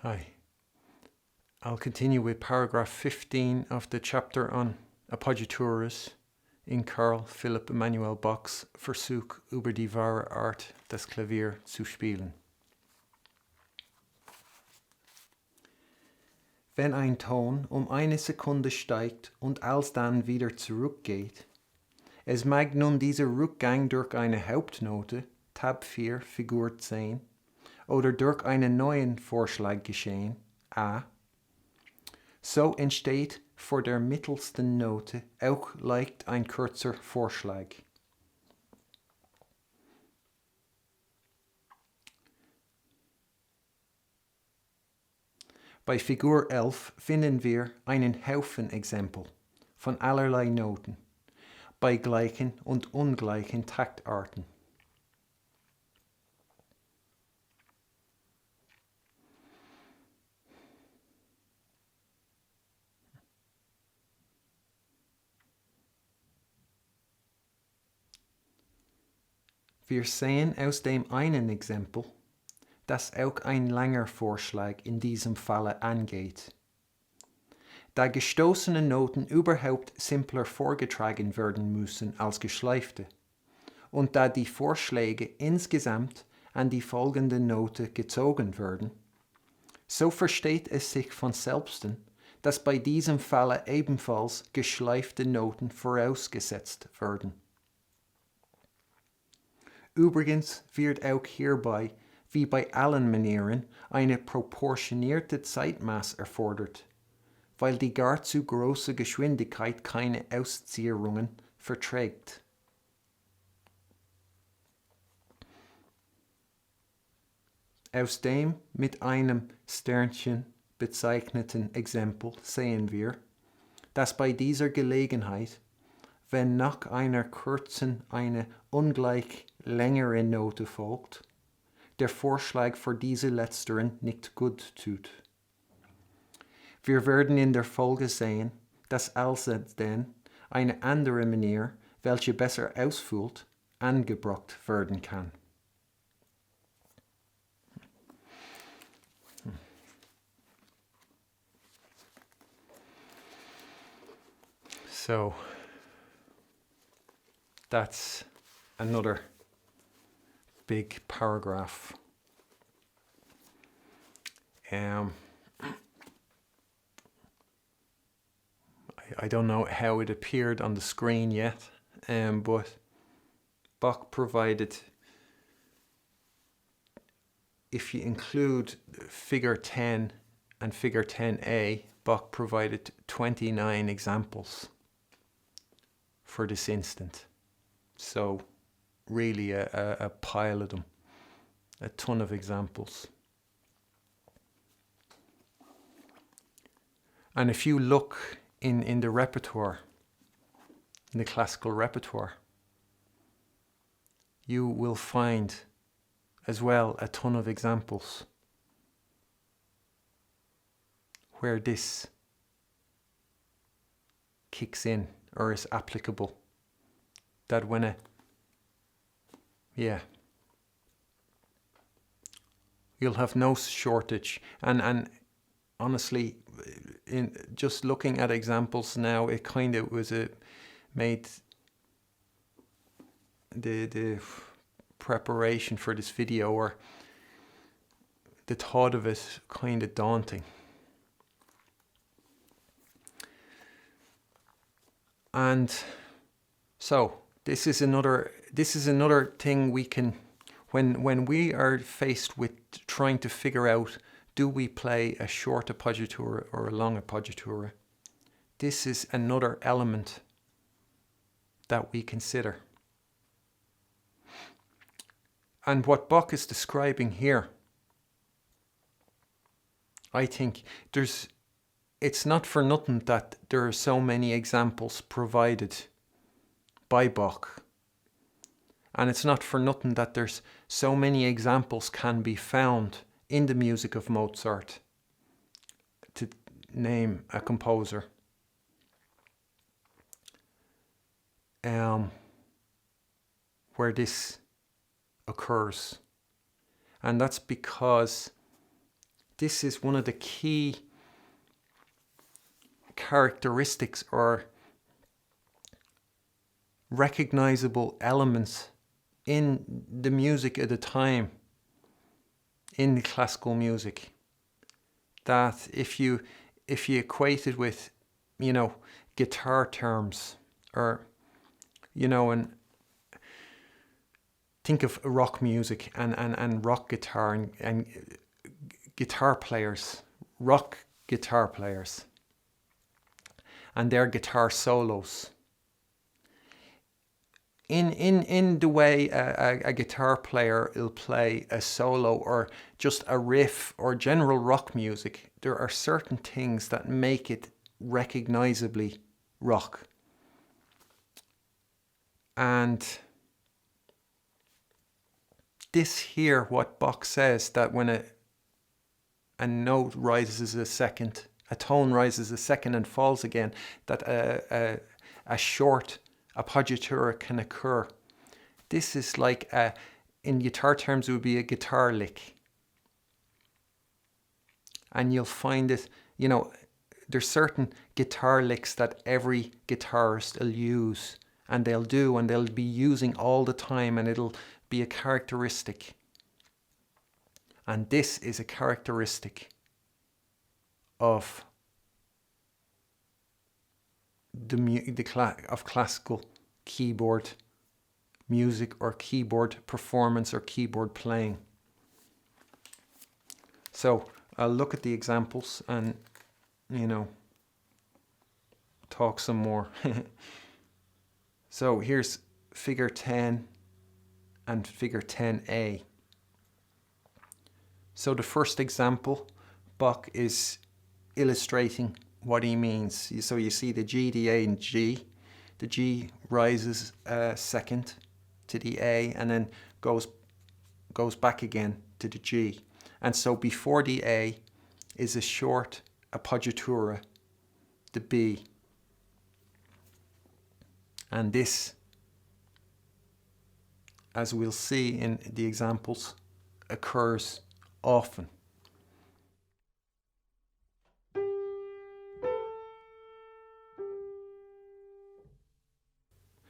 Hi. I'll continue with paragraph 15 of the chapter on Appoggiaturas in Karl Philipp Emanuel Bachs Versuch über die wahre Art des Klavier zu spielen. Wenn ein Ton eine Sekunde steigt und alsdann wieder zurückgeht, es mag nun dieser Rückgang durch eine Hauptnote, Tab 4, Figur 10, oder durch einen neuen Vorschlag geschehen, A, so entsteht vor der mittelsten Note auch leicht ein kurzer Vorschlag. Bei Figur 11 finden wir einen Haufen Exempel von allerlei Noten bei gleichen und ungleichen Taktarten. Wir sehen aus dem einen Exempel, dass auch ein langer Vorschlag in diesem Falle angeht. Da gestoßene Noten überhaupt simpler vorgetragen werden müssen als geschleifte und da die Vorschläge insgesamt an die folgende Note gezogen werden, so versteht es sich von selbsten, dass bei diesem Falle ebenfalls geschleifte Noten vorausgesetzt werden. Übrigens wird auch hierbei, wie bei allen Manieren, eine proportionierte Zeitmaß erfordert, weil die gar zu große Geschwindigkeit keine Auszierungen verträgt. Aus dem mit einem Sternchen bezeichneten Exempel sehen wir, dass bei dieser Gelegenheit, wenn nach einer kurzen eine ungleich längere Note folgt, der Vorschlag für diese letzteren nicht gut tut. Wir werden in der Folge sehen, dass alsdann eine andere Manier, welche besser ausfüllt, angebracht werden kann. So, that's another big paragraph. I don't know how it appeared on the screen yet, but Bach provided, if you include figure 10 and figure 10a, Bach provided 29 examples for this instant. So really a pile of them, a ton of examples. And if you look in the repertoire, in the classical repertoire, you will find as well a ton of examples where this kicks in or is applicable. That when you'll have no shortage. And honestly, in just looking at examples now, it kind of was made the preparation for this video, or the thought of it, kind of daunting. And so this is another thing we can, when we are faced with trying to figure out, do we play a short appoggiatura or a long appoggiatura? This is another element that we consider. And what Bach is describing here, I think it's not for nothing that there are so many examples provided by Bach. And it's not for nothing that there's so many examples can be found in the music of Mozart, to name a composer. Where this occurs. And that's because this is one of the key characteristics or recognizable elements in the music at the time, in the classical music, that if you equate it with, you know, guitar terms, or, you know, and think of rock music and rock guitar and guitar players, rock guitar players, and their guitar solos. In the way a guitar player will play a solo or just a riff or general rock music, there are certain things that make it recognizably rock. And this here, what Bach says, that when a note rises a second, a tone rises a second and falls again, that a short appoggiatura can occur. This is like in guitar terms, it would be a guitar lick. And you'll find it, you know, there's certain guitar licks that every guitarist will use, and they'll be using all the time, and it'll be a characteristic. And this is a characteristic of of classical keyboard music, or keyboard performance, or keyboard playing. So I'll look at the examples and, you know, talk some more. So here's figure 10 and figure 10a. So the first example, Bach is illustrating what he means. So you see the G, the A, and G. The G rises a second to the A and then goes back again to the G. And so before the A is a short appoggiatura, the B. And this, as we'll see in the examples, occurs often.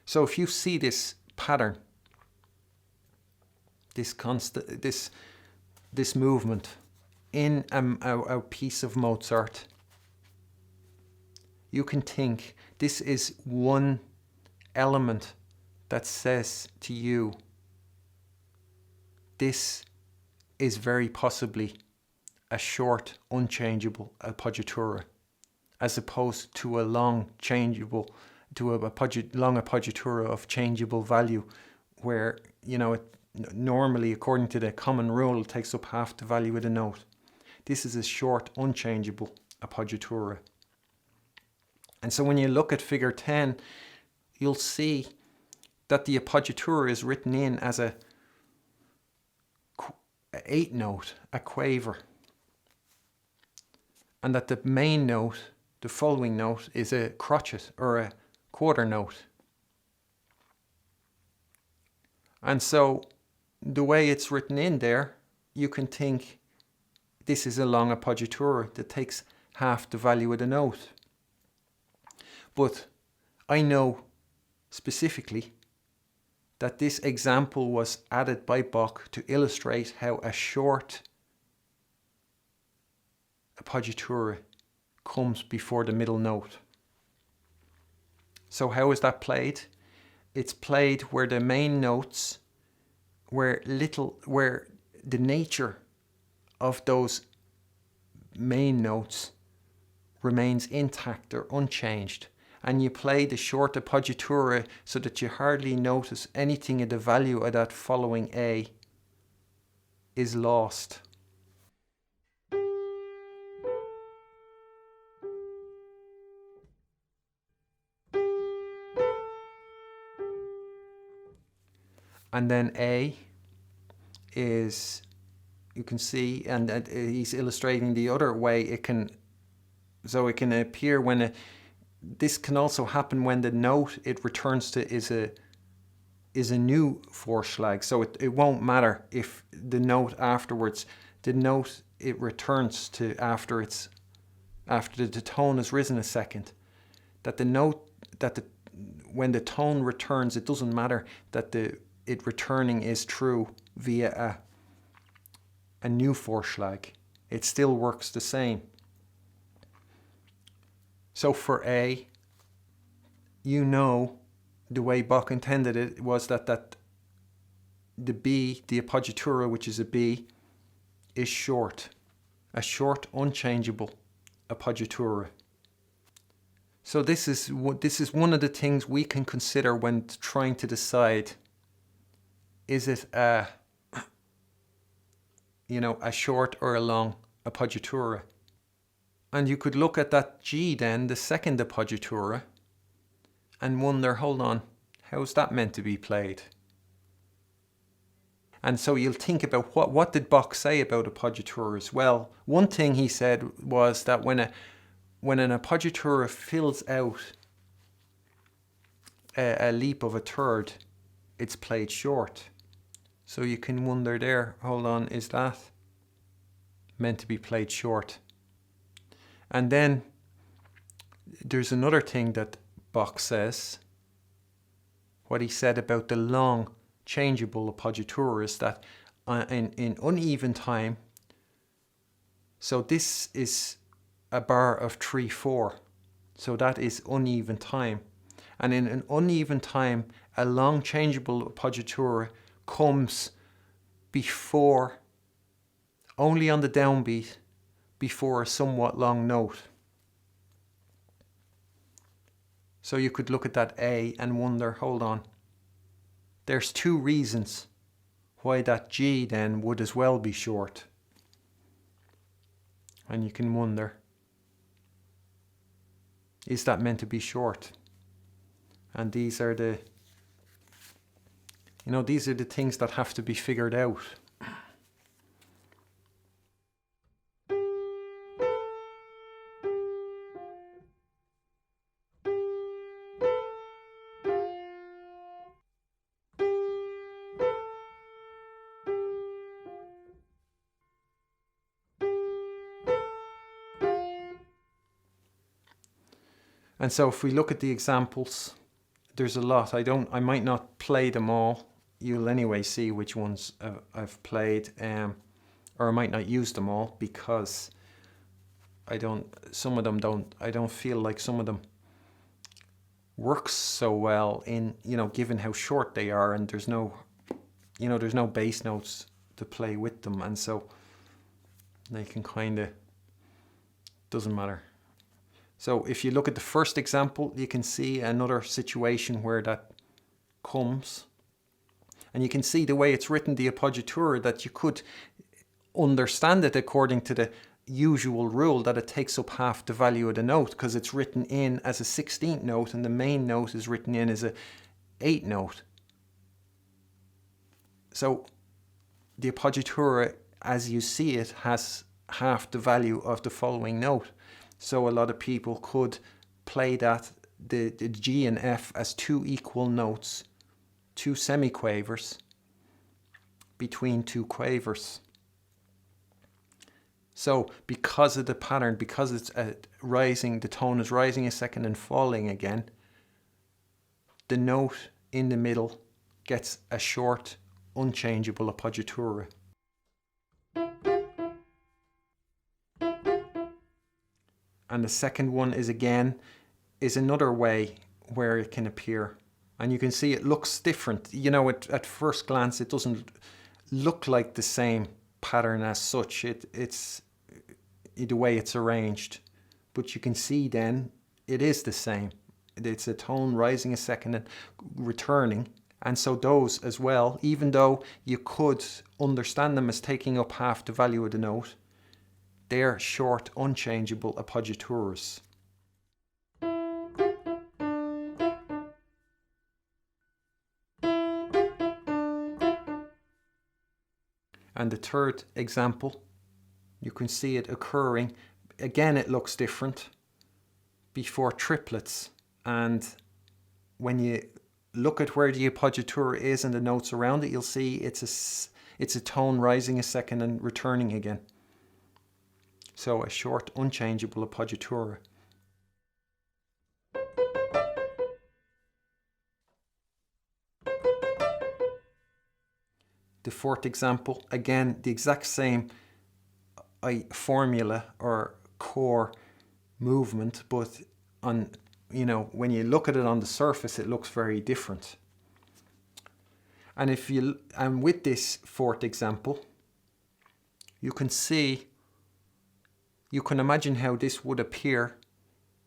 So if you see this pattern, this movement in a piece of Mozart, you can think this is one element that says to you, this is very possibly a short, unchangeable appoggiatura, as opposed to a long changeable, to a long appoggiatura of changeable value, where, you know, it normally, according to the common rule, takes up half the value of the note. This is a short, unchangeable appoggiatura. And so when you look at figure 10, you'll see that the appoggiatura is written in as a 8 note, a quaver, and that the main note, the following note, is a crotchet or a quarter note. And so the way it's written in there, you can think this is a long appoggiatura that takes half the value of the note. But I know specifically that this example was added by Bach to illustrate how a short appoggiatura comes before the middle note. So how is that played? It's played where the main notes, where the nature of those main notes remains intact or unchanged, and you play the short appoggiatura so that you hardly notice anything of the value of that following A is lost. And then A is, you can see, and he's illustrating the other way it can, so it can appear when this can also happen when the note it returns to is a new Vorschlag. So it won't matter if the note afterwards the note it returns to after the tone has risen a second, that the note, when the tone returns, it doesn't matter that it returning is true via a new Vorschlag. It still works the same. So for A, you know, the way Bach intended it was that the B, the Appoggiatura, which is a B, is short. A short, unchangeable Appoggiatura. So this is one of the things we can consider when trying to decide, is it a short or a long Appoggiatura? And you could look at that G then, the second Appoggiatura, and wonder, hold on, how's that meant to be played? And so you'll think about what did Bach say about Appoggiaturas? Well, one thing he said was that when an Appoggiatura fills out a leap of a third, it's played short. So you can wonder there, hold on, is that meant to be played short? And then there's another thing that Bach says. What he said about the long changeable Appoggiaturas, that in uneven time, so this is a bar of 3/4, so that is uneven time. And in an uneven time, a long changeable Appoggiatura comes before, only on the downbeat, before a somewhat long note. So you could look at that A and wonder, hold on, there's two reasons why that G then would as well be short. And you can wonder, is that meant to be short? And these are the things that have to be figured out. And so if we look at the examples, there's a lot. I might not play them all. You'll anyway see which ones I've played, or I might not use them all because I don't feel like some of them works so well in, given how short they are, and there's no bass notes to play with them, and so they can doesn't matter. So if you look at the first example, you can see another situation where that comes. And you can see the way it's written, the Appoggiatura, that you could understand it according to the usual rule that it takes up half the value of the note, because it's written in as a 16th note and the main note is written in as a 8th note. So the Appoggiatura, as you see it, has half the value of the following note. So a lot of people could play the G and F as two equal notes, two semiquavers between two quavers. So because of the pattern, because it's rising, the tone is rising a second and falling again, the note in the middle gets a short, unchangeable Appoggiatura. And the second one is another way where it can appear. And you can see it looks different. At first glance, it doesn't look like the same pattern as such. It's the way it's arranged. But you can see then it is the same. It's a tone rising a second and returning. And so those as well, even though you could understand them as taking up half the value of the note, they're short, unchangeable Appoggiaturas. And the third example, you can see it occurring. Again, it looks different before triplets. And when you look at where the Appoggiatura is and the notes around it, you'll see it's It's a tone rising a second and returning again. So a short, unchangeable appoggiatura. The fourth example, again, the exact same formula or core movement, but on, when you look at it on the surface, it looks very different. And with this fourth example, you can imagine how this would appear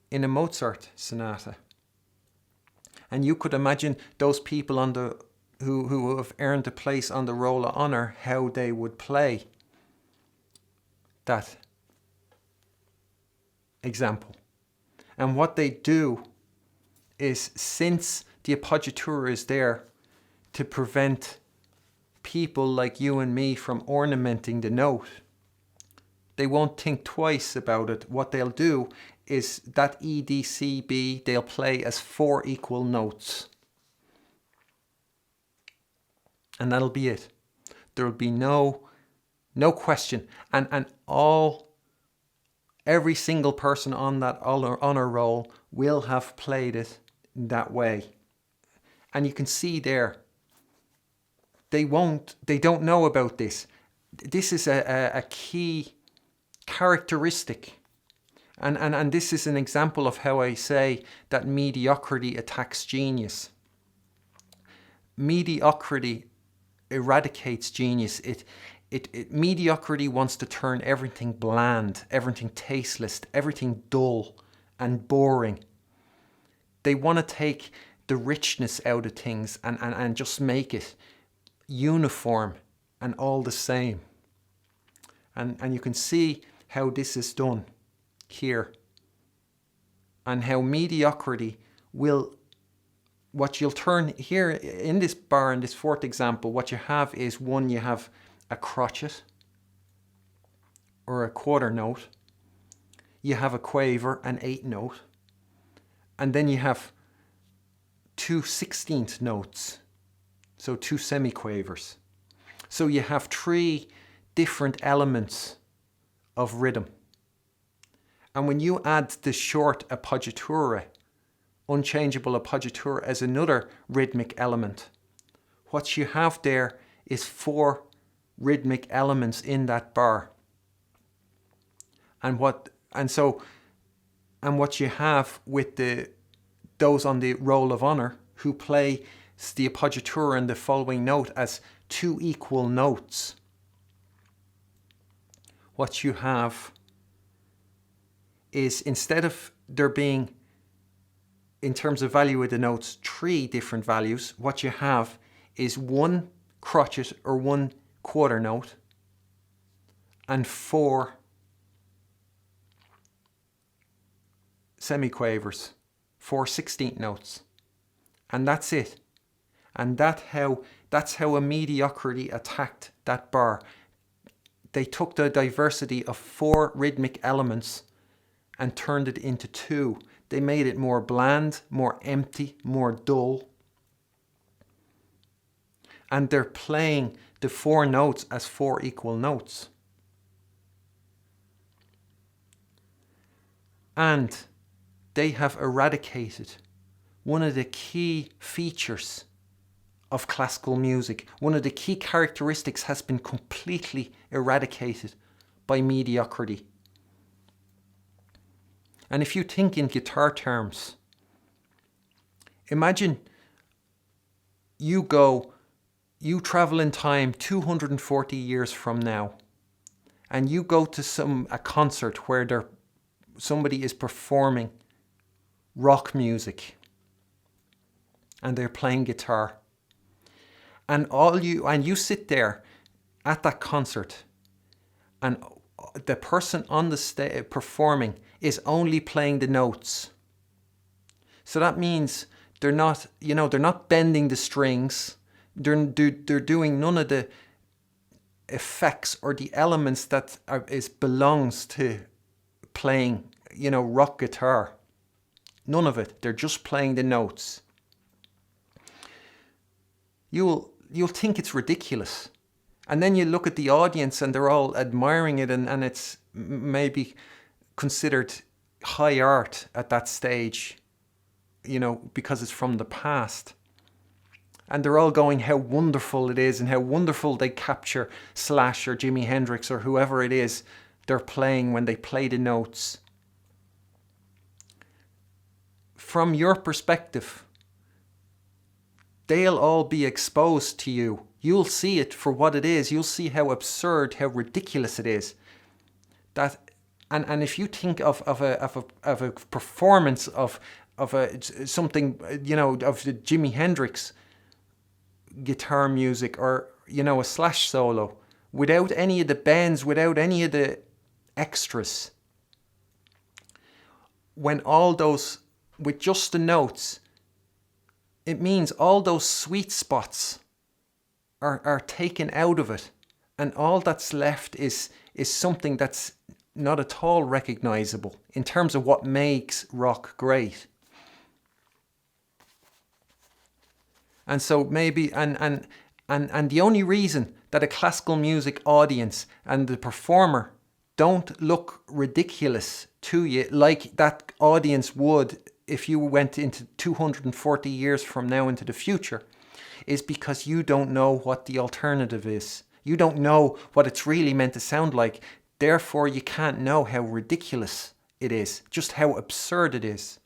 in a Mozart sonata. And you could imagine those people who have earned a place on the Roll of Honor, how they would play that example. And what they do is, since the appoggiatura is there to prevent people like you and me from ornamenting the note, they won't think twice about it. What they'll do is that E, D, C, B, they'll play as 4 equal notes. And that'll be it. There'll be no question. And every single person on that honor roll will have played it that way. And you can see there, they don't know about this. This is a key characteristic. And this is an example of how I say that mediocrity attacks genius. Mediocrity eradicates genius. Mediocrity wants to turn everything bland, everything tasteless, everything dull and boring. They want to take the richness out of things and just make it uniform and all the same. And you can see how this is done here, and how mediocrity will, what you'll turn here in this bar, in this fourth example, what you have is you have a crotchet or a quarter note, you have a quaver, an 8th note, and then you have 2 16th notes, so 2 semiquavers. So you have 3 different elements of rhythm. And when you add the short appoggiatura, unchangeable appoggiatura, as another rhythmic element, what you have there is 4 rhythmic elements in that bar. And what you have with those on the Roll of Honor who play the appoggiatura and the following note as 2 equal notes, what you have is, instead of there being, in terms of value of the notes, 3 different values, what you have is 1 crotchet or 1 quarter note and 4 semiquavers, 4 16th notes. And that's it. And that's how a mediocrity attacked that bar. They took the diversity of 4 rhythmic elements and turned it into 2. They made it more bland, more empty, more dull. And they're playing the 4 notes as 4 equal notes. And they have eradicated one of the key features of classical music. One of the key characteristics has been completely eradicated by mediocrity. And if you think in guitar terms, imagine you travel in time 240 years from now, and you go to a concert where somebody is performing rock music and they're playing guitar, and you sit there at that concert, and the person on the stage performing is only playing the notes. So that means they're not bending the strings. They're doing none of the effects or the elements that belongs to playing, rock guitar. None of it. They're just playing the notes. You'll think it's ridiculous. And then you look at the audience and they're all admiring it, and it's maybe considered high art at that stage, you know, because it's from the past. And they're all going how wonderful it is and how wonderful they capture Slash or Jimi Hendrix or whoever it is they're playing when they play the notes. From your perspective, they'll all be exposed to you. You'll see it for what it is. You'll see how absurd, how ridiculous it is. And if you think of a performance of something, you know, of the Jimi Hendrix guitar music, or, you know, a Slash solo, without any of the bends, without any of the extras, when all those, with just the notes, it means all those sweet spots are taken out of it, and all that's left is something that's not at all recognizable in terms of what makes rock great. And so maybe, and the only reason that a classical music audience and the performer don't look ridiculous to you like that audience would if you went into 240 years from now into the future, is because you don't know what the alternative is. You don't know what it's really meant to sound like. Therefore, you can't know how ridiculous it is, just how absurd it is.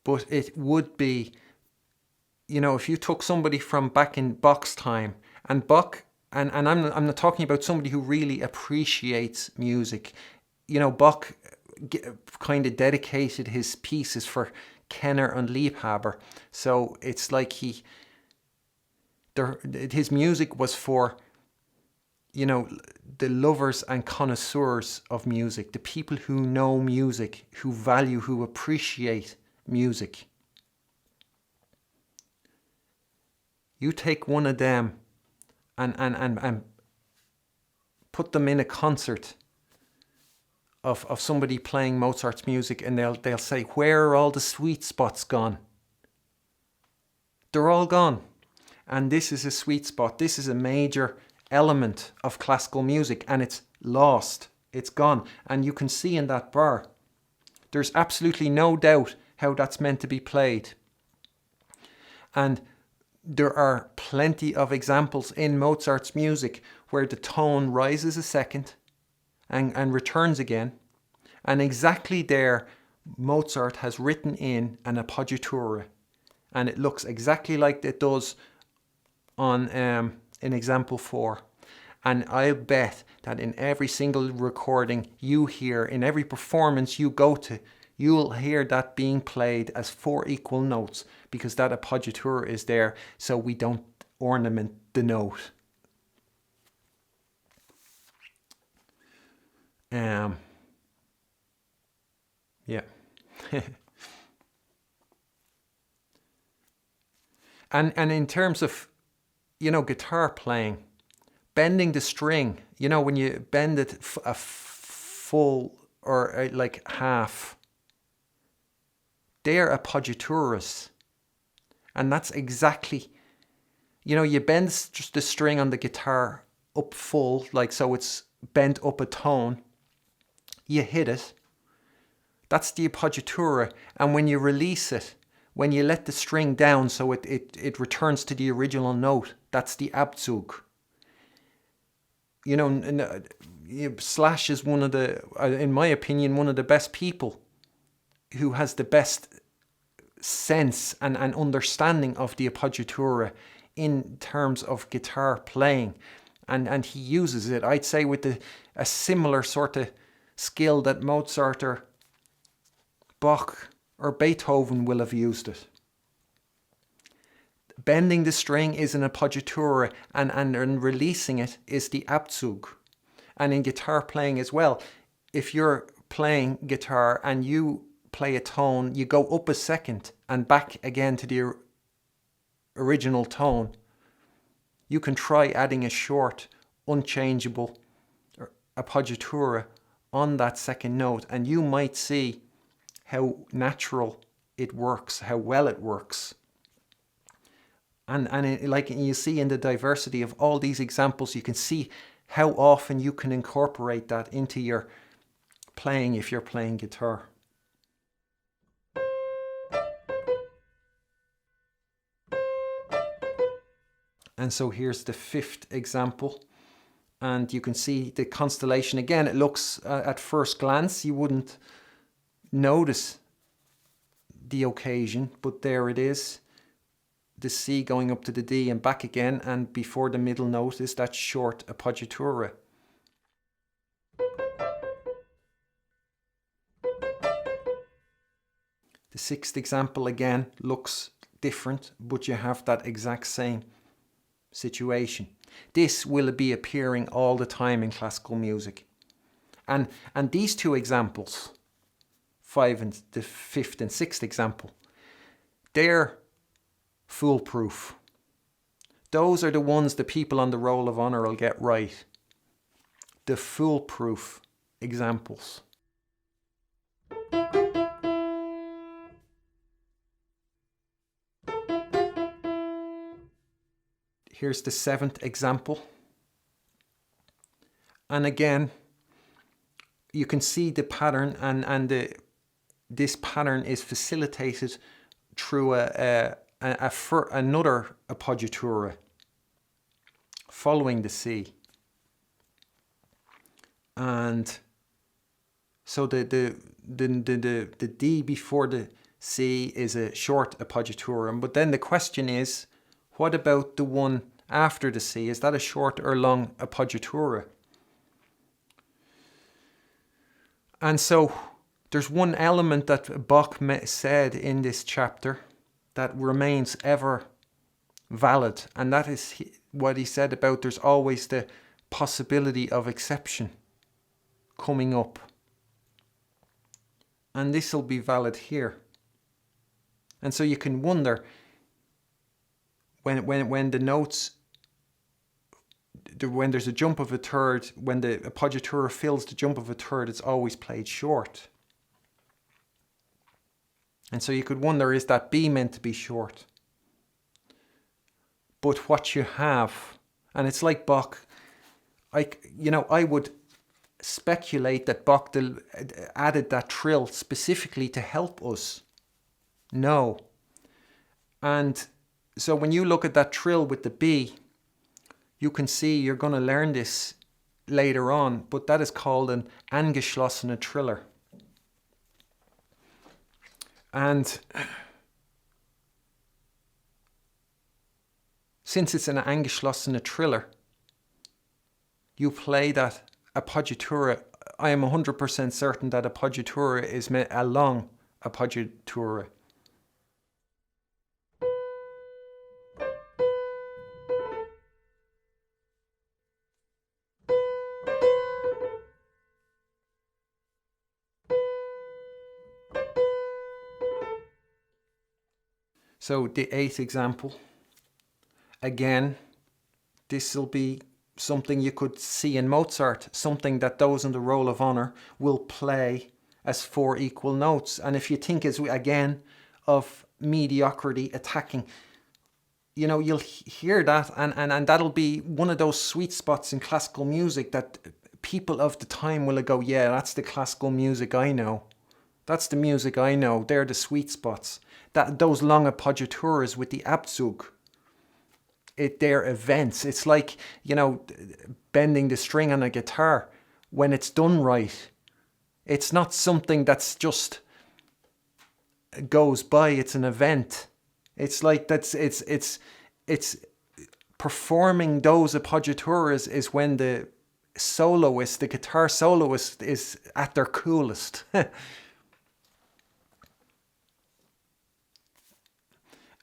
But it would be, you know, if you took somebody from back in Bach's time, and Bach, and I'm not talking about somebody who really appreciates music. You know, Bach kind of dedicated his pieces for Kenner and Liebhaber. So it's like his music was for, you know, the lovers and connoisseurs of music, the people who know music, who value, who appreciate music. You take one of them and put them in a concert of somebody playing Mozart's music, and they'll say, where are all the sweet spots gone? They're all gone. And this is a sweet spot. This is a major element of classical music, and it's lost. It's gone. And you can see in that bar, there's absolutely no doubt how that's meant to be played. And there are plenty of examples in Mozart's music where the tone rises a second and returns again. And exactly there, Mozart has written in an appoggiatura. And it looks exactly like it does on in example 4. And I'll bet that in every single recording you hear, in every performance you go to, you'll hear that being played as 4 equal notes, because that appoggiatura is there so we don't ornament the note. Yeah. And in terms of, you know, guitar playing, bending the string, you know, when you bend it a full or like half, they're appoggiaturas. And that's exactly, you know, you bend just the string on the guitar up full, like so it's bent up a tone, you hit it, that's the appoggiatura. And when you release it, when you let the string down so it returns to the original note, that's the Abzug. You know, Slash is one of the, in my opinion, one of the best people who has the best sense and understanding of the appoggiatura in terms of guitar playing. And he uses it, I'd say, with a similar sort of skill that Mozart or Bach or Beethoven will have used it. Bending the string is an appoggiatura, and releasing it is the Abzug. And in guitar playing as well, if you're playing guitar and you play a tone, you go up a second and back again to the original tone, you can try adding a short, unchangeable appoggiatura on that second note, and you might see how natural it works, how well it works. And like you see in the diversity of all these examples, you can see how often you can incorporate that into your playing if you're playing guitar. And so here's the fifth example. And you can see the constellation again. It looks, at first glance, you wouldn't notice the occasion, but there it is. The C going up to the D and back again, and before the middle note is that short appoggiatura. The sixth example again looks different, but you have that exact same situation. This will be appearing all the time in classical music. And these two examples, the fifth and sixth example, they're foolproof. Those are the ones the people on the Roll of Honor will get right. The foolproof examples. Here's the seventh example. And again, you can see the pattern, and this pattern is facilitated through another appoggiatura following the C. And so the D before the C is a short appoggiatura. But then the question is, what about the one after the C? Is that a short or long appoggiatura? And so there's one element that Bach said in this chapter that remains ever valid, and that is what he said about there's always the possibility of exception coming up. And this will be valid here. And so you can wonder, when the notes, when there's a jump of a third, when the appoggiatura fills the jump of a third, it's always played short. And so you could wonder, is that B meant to be short? But what you have, and it's like Bach, I would speculate that Bach added that trill specifically to help us know. And so when you look at that trill with the B, you can see, you're going to learn this later on, but that is called an angeschlossene triller. And since it's an angeschlossene triller, you play that appoggiatura. I am 100% certain that appoggiatura is a long appoggiatura. So the eighth example, again, this will be something you could see in Mozart, something that those in the Roll of Honor will play as 4 equal notes. And if you think again of mediocrity attacking, you'll hear that, and that'll be one of those sweet spots in classical music that people of the time will go, yeah, that's the classical music I know. That's the music I know. They're the sweet spots. Those long appoggiaturas with the Abzug, they're events. It's like, bending the string on a guitar. When it's done right, it's not something that's just goes by. It's an event. It's like it's performing those appoggiaturas is when the soloist, the guitar soloist, is at their coolest.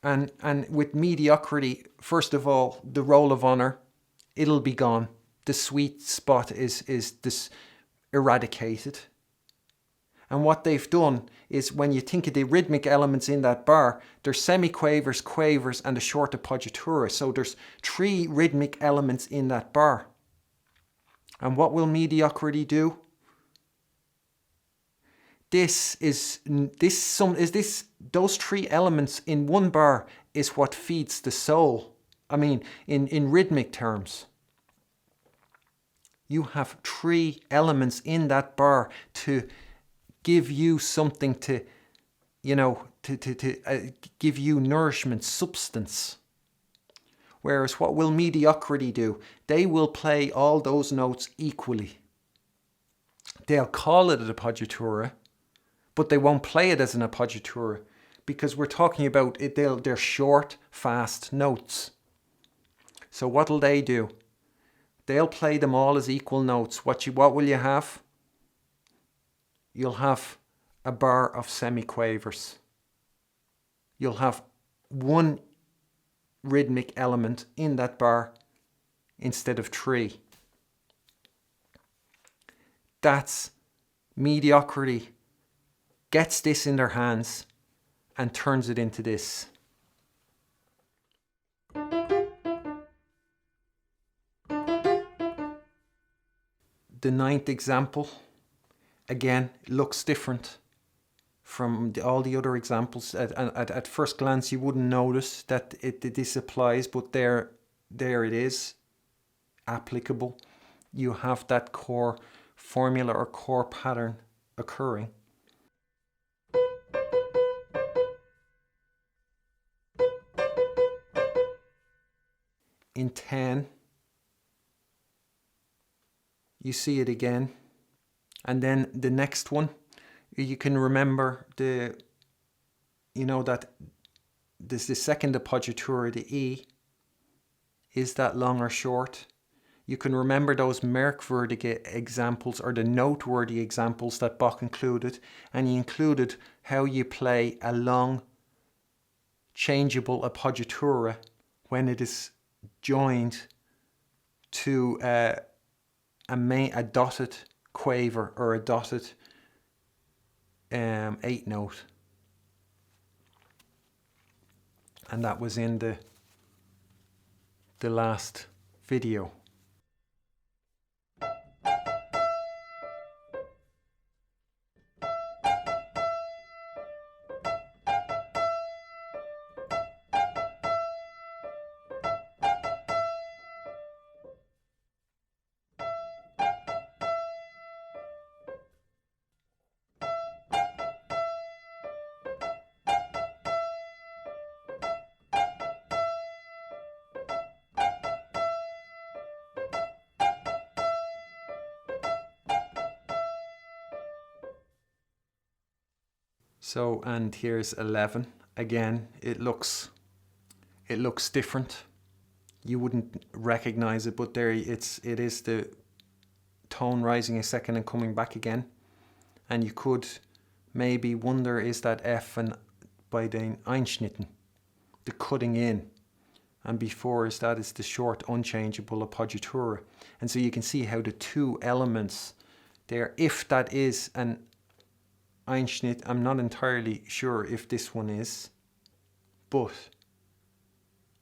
And with mediocrity, first of all, the Roll of Honor, it'll be gone. The sweet spot is this eradicated. And what they've done is, when you think of the rhythmic elements in that bar, there's semiquavers, quavers, and a short appoggiatura. So there's 3 rhythmic elements in that bar. And what will mediocrity do? Those 3 elements in one bar is what feeds the soul. I mean, in rhythmic terms, you have 3 elements in that bar to give you something to, to give you nourishment, substance. Whereas what will mediocrity do? They will play all those notes equally. They'll call it an appoggiatura, but they won't play it as an appoggiatura because we're talking about it. They're short, fast notes. So what'll they do? They'll play them all as equal notes. What will you have? You'll have a bar of semiquavers. You'll have one rhythmic element in that bar instead of 3. That's mediocrity. Gets this in their hands and turns it into this. The 9th example, again, looks different from all the other examples. At first glance, you wouldn't notice that this applies, but there it is, applicable. You have that core formula or core pattern occurring. In 10, you see it again. And then the next one, you can remember that this the second appoggiatura, the E, is that long or short. You can remember those merkwürdige examples or the noteworthy examples that Bach included, and he included how you play a long changeable appoggiatura when it is joined to a dotted quaver or a dotted 8 note. And that was in the last video. So, and here's 11. Again, it looks different. You wouldn't recognize it, but there it is the tone rising a second and coming back again. And you could maybe wonder, is that F and by the Einschnitten, the cutting in, and before is the short unchangeable appoggiatura. And so you can see how the 2 elements there, if that is an Einschnitt, I'm not entirely sure if this one is, but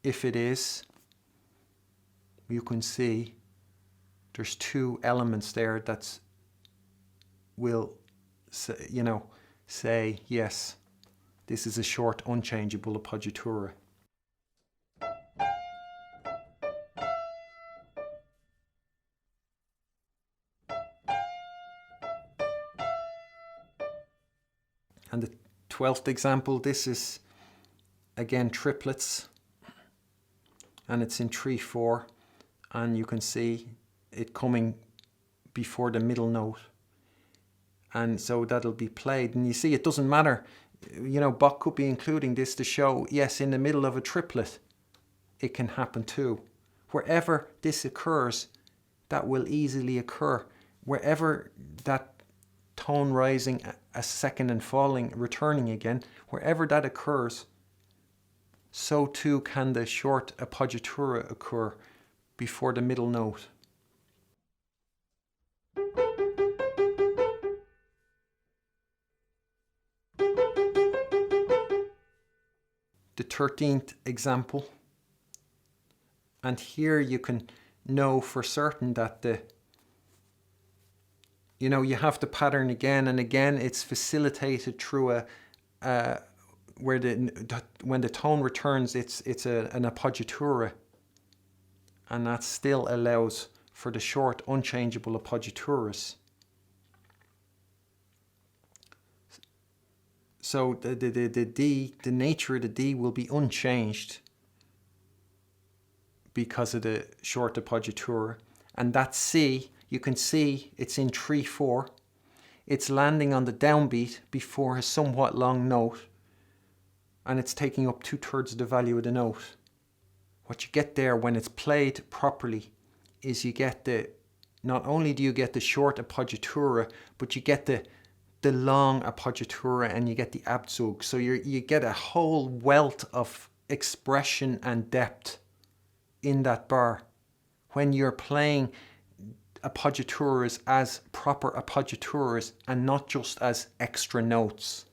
if it is, you can see there's 2 elements there that will say yes, this is a short unchangeable appoggiatura. And the 12th example, this is again triplets, and it's in 3/4, and you can see it coming before the middle note, and so that'll be played. And you see, it doesn't matter, Bach could be including this to show, yes, in the middle of a triplet it can happen too. Wherever this occurs, that will easily occur. Wherever that tone rising a second and falling, returning again, wherever that occurs, so too can the short appoggiatura occur before the middle note. The 13th example, and here you can know for certain that you have the pattern again and again. It's facilitated through where when the tone returns, it's an appoggiatura, and that still allows for the short unchangeable appoggiaturas. So the D, the nature of the D will be unchanged because of the short appoggiatura. And that C, you can see it's in 3/4. It's landing on the downbeat before a somewhat long note, and it's taking up 2/3 of the value of the note. What you get there when it's played properly is you get not only do you get the short appoggiatura, but you get the long appoggiatura, and you get the Abzug. So you get a whole wealth of expression and depth in that bar when you're playing appoggiaturas as proper appoggiaturas and not just as extra notes.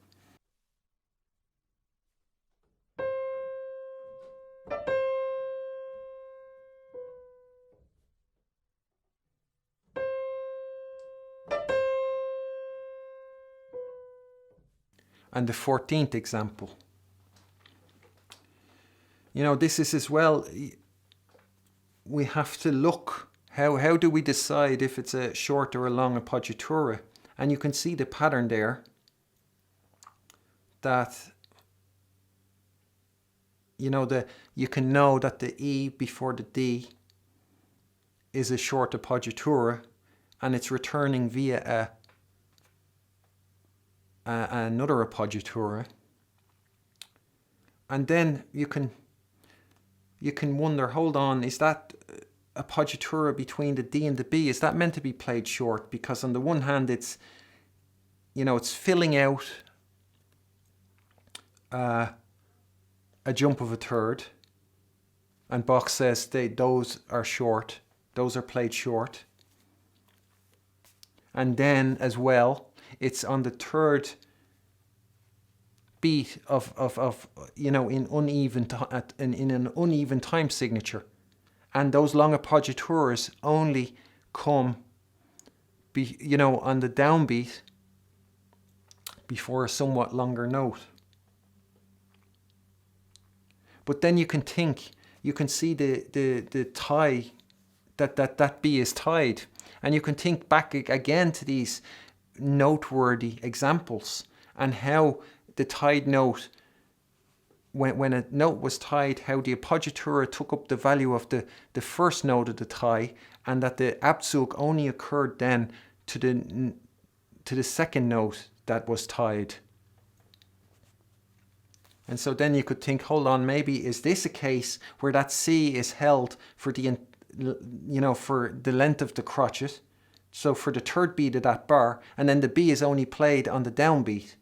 And the 14th example. This is as well, we have to look, how do we decide if it's a short or a long appoggiatura? And you can see the pattern there, that you can know that the E before the D is a short appoggiatura, and it's returning via another appoggiatura. And then you can wonder, hold on, is that appoggiatura between the D and the B, is that meant to be played short? Because on the one hand, it's filling out a jump of a third, and Bach says those are short, those are played short. And then as well, it's on the third beat of in an uneven time signature, and those long appoggiaturas only come on the downbeat before a somewhat longer note. But then you can see the tie, that B is tied, and you can think back again to these noteworthy examples and how the tied note, when a note was tied, how the appoggiatura took up the value of the first note of the tie, and that the Abzug only occurred then to the second note that was tied. And so then you could think, hold on, maybe is this a case where that C is held for for the length of the crotchet, so for the third beat of that bar, and then the B is only played on the downbeat?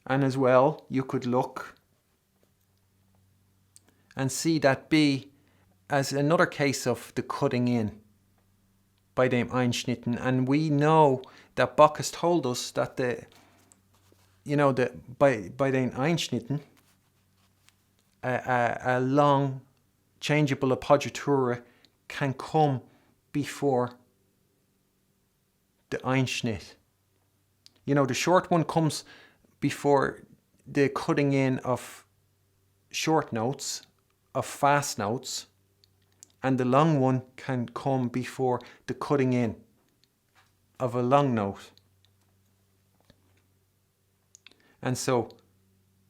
And as well, you could look and see that B as another case of the cutting in by dem Einschnitten. And we know that Bach has told us that by dem Einschnitten, a long changeable appoggiatura can come before the Einschnitt. The short one comes before the cutting in of short notes, of fast notes, and the long one can come before the cutting in of a long note. And so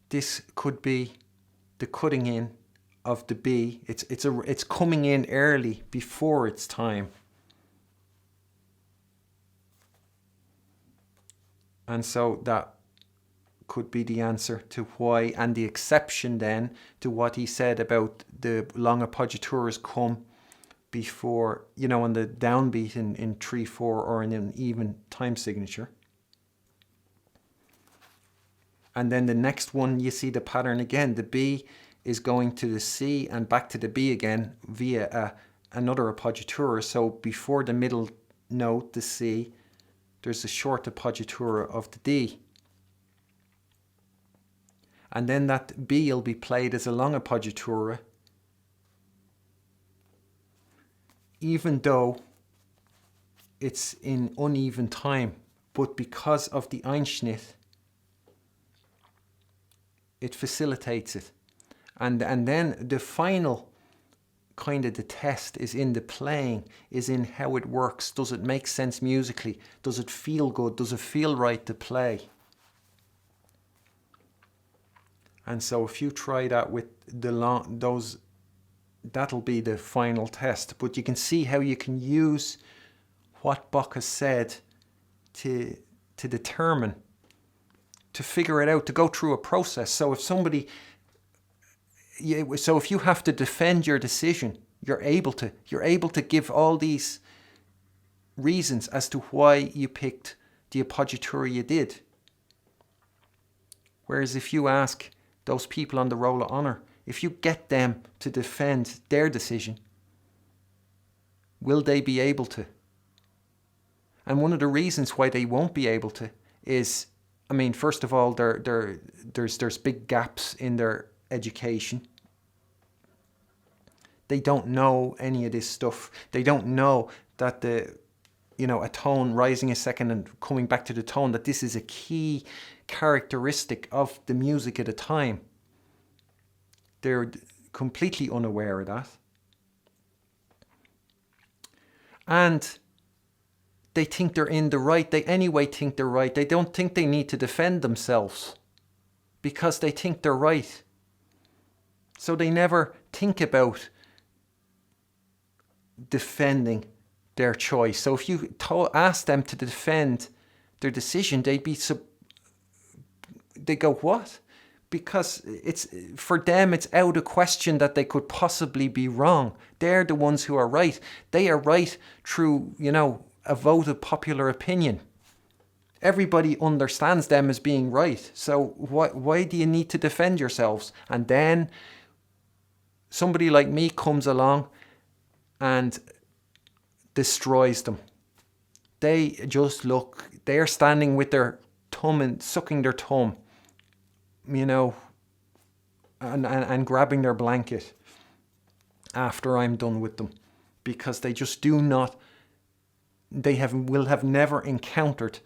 this could be the cutting in of the B. It's coming in early before its time. And so that could be the answer to why, and the exception then to what he said about the long appoggiaturas come before, on the downbeat in 3/4 or in an even time signature. And then the next one, you see the pattern again. The B is going to the C and back to the B again via another appoggiatura. So before the middle note, the C, there's a short appoggiatura of the D. And then that B will be played as a long appoggiatura, even though it's in uneven time. But because of the Einschnitt, it facilitates it. And then the final kind of the test is in the playing, is in how it works. Does it make sense musically? Does it feel good? Does it feel right to play? And so if you try that with those, that'll be the final test. But you can see how you can use what Bach has said to determine, to figure it out, to go through a process. So if you have to defend your decision, you're able to give all these reasons as to why you picked the Appoggiatura you did. Whereas if you ask those people on the roll of honor, if you get them to defend their decision, will they be able to? And one of the reasons why they won't be able to is, I mean, first of all, there's big gaps in their education. They don't know any of this stuff. They don't know that a tone rising a second and coming back to the tone, that this is a key characteristic of the music at the time. They're completely unaware of that. And they think they're in the right. They anyway think they're right. They don't think they need to defend themselves because they think they're right. So they never think about defending their choice. So if you ask them to defend their decision, they go, what? Because for them it's out of question that they could possibly be wrong. They're the ones who are right. They are right through, a vote of popular opinion. Everybody understands them as being right. So why do you need to defend yourselves? And then somebody like me comes along and destroys them. They just look, they're standing with their thumb and sucking their thumb, and grabbing their blanket after I'm done with them, because they just do not, will have never encountered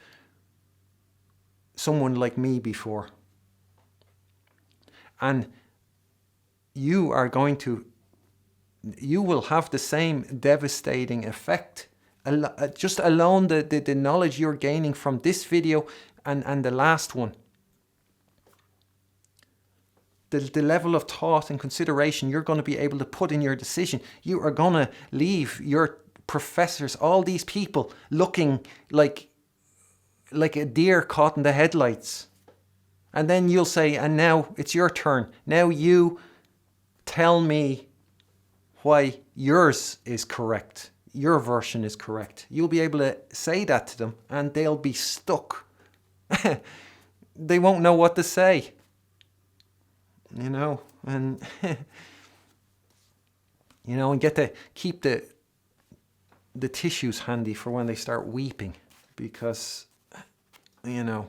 someone like me before. And you will have the same devastating effect. Just alone the knowledge you're gaining from this video and the last one. The level of thought and consideration you're going to be able to put in your decision. You are going to leave your professors, all these people, looking like a deer caught in the headlights. And then you'll say, and now it's your turn. Now you tell me why yours is correct. Your version is correct. You'll be able to say that to them and they'll be stuck. They won't know what to say. And and get to keep the tissues handy for when they start weeping, because you'd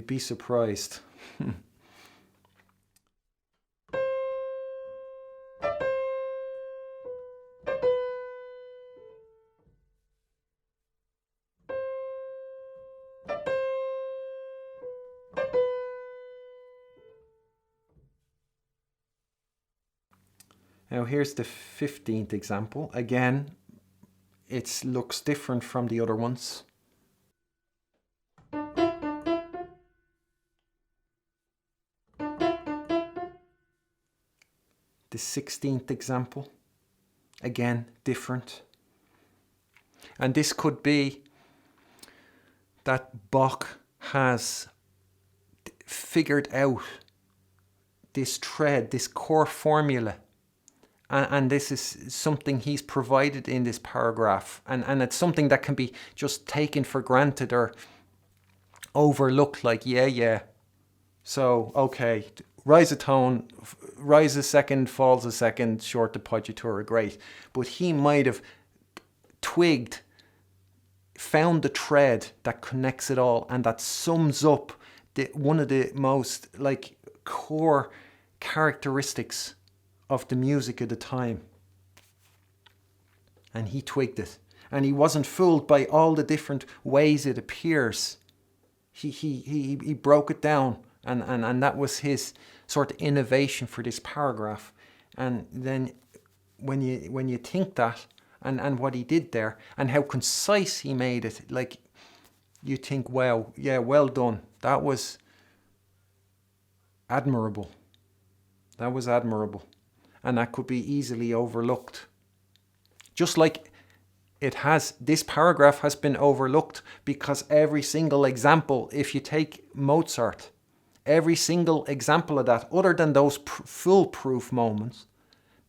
be surprised. Now here's the 15th example. Again, it looks different from the other ones. The 16th example, again, different. And this could be that Bach has figured out this thread, this core formula. And this is something he's provided in this paragraph. And it's something that can be just taken for granted or overlooked, like, yeah. So, okay, rise a tone, rise a second, falls a second, short Appoggiatura, great. But he might have found the thread that connects it all and that sums up one of the most core characteristics of the music at the time. And he twigged it. And he wasn't fooled by all the different ways it appears. He broke it down, and that was his sort of innovation for this paragraph. And then when you think that, and what he did there, and how concise he made it, like, you think, wow, yeah, well done. That was admirable. That was admirable. And that could be easily overlooked. Just like this paragraph has been overlooked because every single example, if you take Mozart, every single example of that, other than those foolproof moments,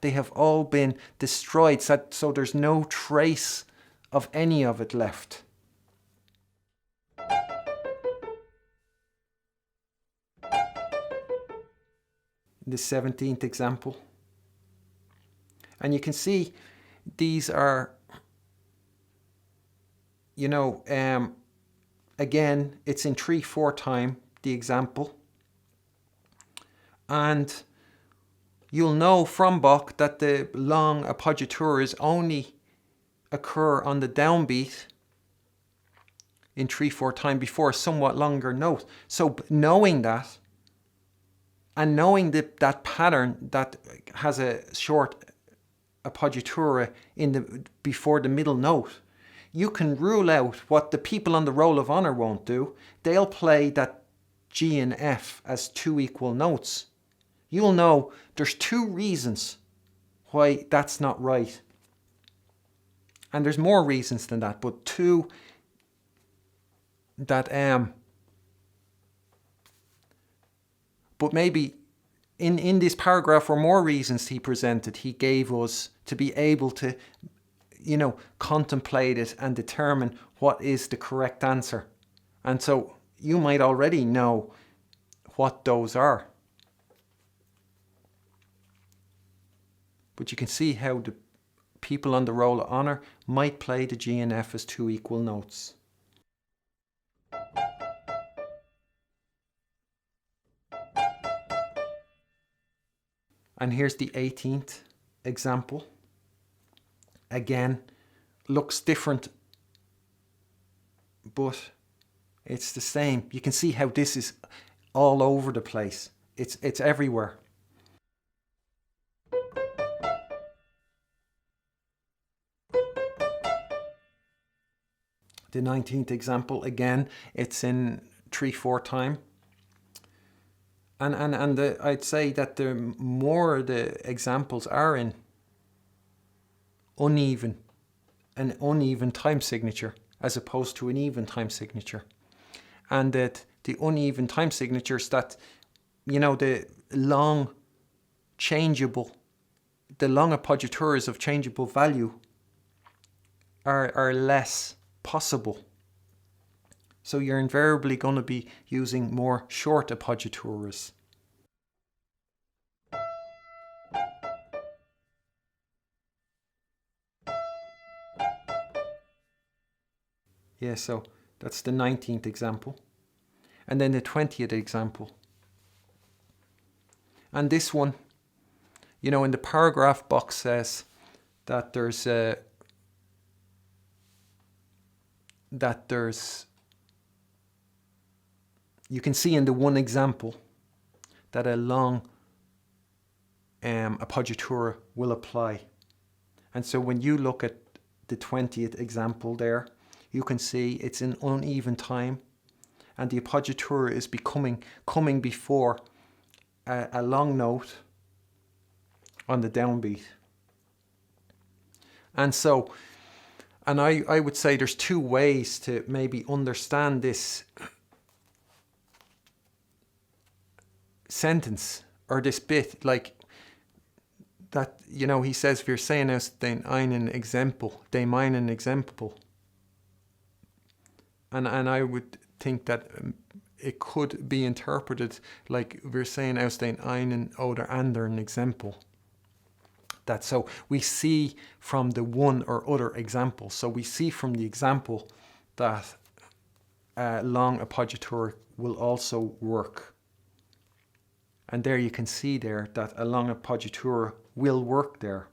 they have all been destroyed, so there's no trace of any of it left. The 17th example. And you can see these are, again, it's in 3/4 time, the example. And you'll know from Bach that the long appoggiaturas only occur on the downbeat in 3/4 time before a somewhat longer note. So knowing that, and knowing that pattern that has a short appoggiatura before the middle note, you can rule out what the people on the roll of honor won't do. They'll play that G and F as 2 equal notes. You'll know there's 2 reasons why that's not right. And there's more reasons than that, but 2 that but maybe in this paragraph were more reasons he presented. He gave us to be able to, contemplate it and determine what is the correct answer. And so you might already know what those are. But you can see how the people on the roll of honor might play the G and F as 2 equal notes. And here's the 18th example. Again, looks different, but it's the same. You can see how this is all over the place. It's everywhere. The 19th example, again, it's in 3/4 time. And I'd say that the more the examples are in an uneven time signature as opposed to an even time signature. And that the uneven time signatures, that, the long appoggiaturas of changeable value are less possible. So you're invariably going to be using more short appoggiaturas. Yeah, so that's the 19th example. And then the 20th example. And this one, in the paragraph, Bach says that you can see in the one example that a long appoggiatura will apply. And so when you look at the 20th example there, you can see it's in uneven time, and the appoggiatura is coming before a long note on the downbeat. And so, and I would say there's 2 ways to maybe understand this sentence or this bit, like that, he says, wir sehen aus den einen Exempel, dem einen Exempel. And I would think that it could be interpreted like wir sehen aus den einen oder anderen Exempel. That so we see from the one or other example. So we see from the example that long appoggiatura will also work. And there you can see there that a long appoggiatura will work there.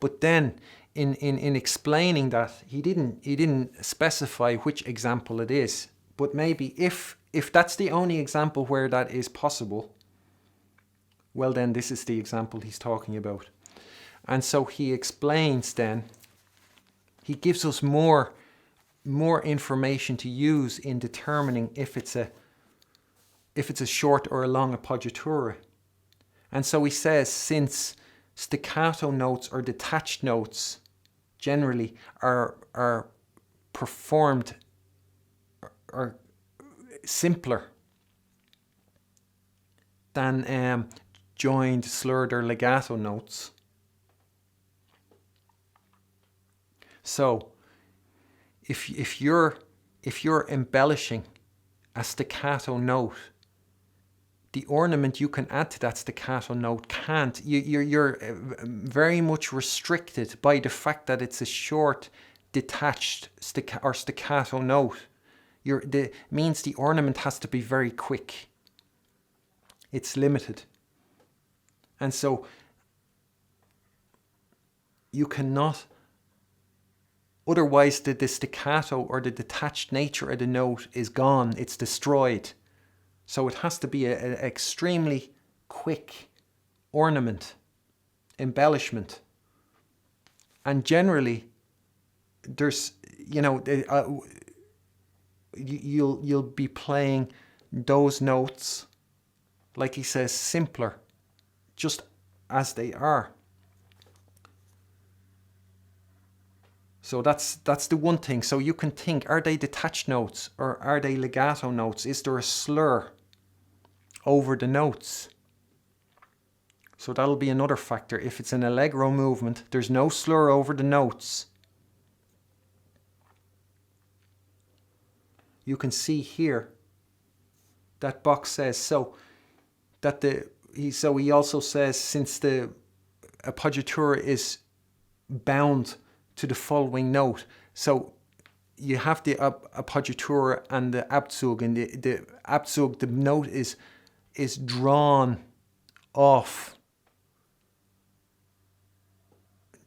But then in explaining that, he didn't specify which example it is, But maybe if that's the only example where that is possible, well then this is the example he's talking about. And so he explains then, he gives us more information to use in determining if it's a short or a long appoggiatura. And so he says, since staccato notes or detached notes generally are performed or simpler than joined, slurred or legato notes. So if you're embellishing a staccato note, the ornament you can add to that staccato note can't. You're very much restricted by the fact that it's a short, detached staccato note. Means the ornament has to be very quick. It's limited. And so you cannot, otherwise the staccato or the detached nature of the note is gone, it's destroyed. So it has to be an extremely quick ornament, embellishment. And generally, there's, you'll be playing those notes, like he says, simpler, just as they are. So that's the one thing. So you can think, are they detached notes or are they legato notes? Is there a slur over the notes? So that'll be another factor. If it's an allegro movement, there's no slur over the notes. You can see here that Bach says so that he also says, since the appoggiatura is bound to the following note, so you have the appoggiatura and the Abzug, and the Abzug, the note is drawn off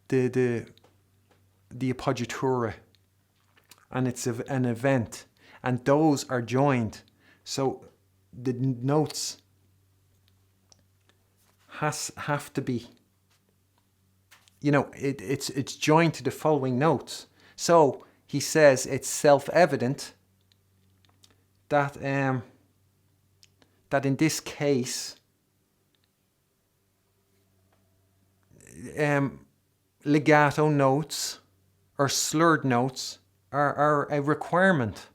the appoggiatura, and it's an event, and those are joined. So the notes have to be, it's joined to the following notes. So he says it's self-evident that that in this case legato notes or slurred notes are a requirement.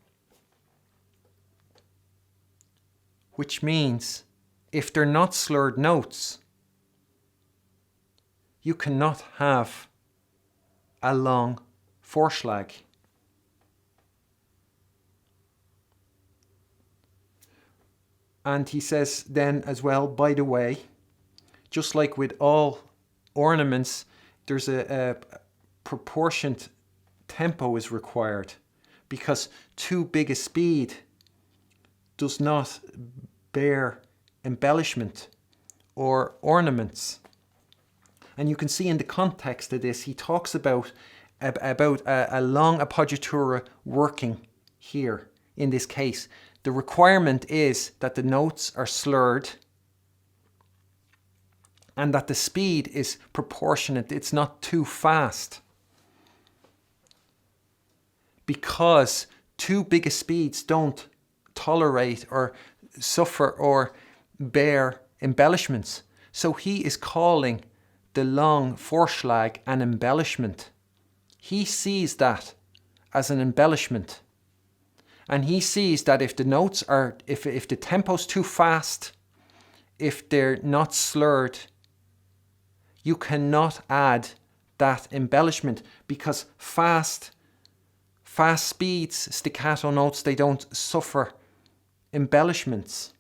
Which means if they're not slurred notes, you cannot have a long Vorschlag. And he says then as well, by the way, just like with all ornaments, there's a proportioned tempo is required, because too big a speed does not bear embellishment or ornaments. And you can see in the context of this, he talks about a long appoggiatura working here in this case. The requirement is that the notes are slurred and that the speed is proportionate. It's not too fast, because too big a speeds don't tolerate or suffer or bear embellishments. So he is calling the long Vorschlag an embellishment. He sees that as an embellishment. And he sees that if the notes are, if the tempo's too fast, if they're not slurred, you cannot add that embellishment, because fast speeds, staccato notes, they don't suffer embellishments.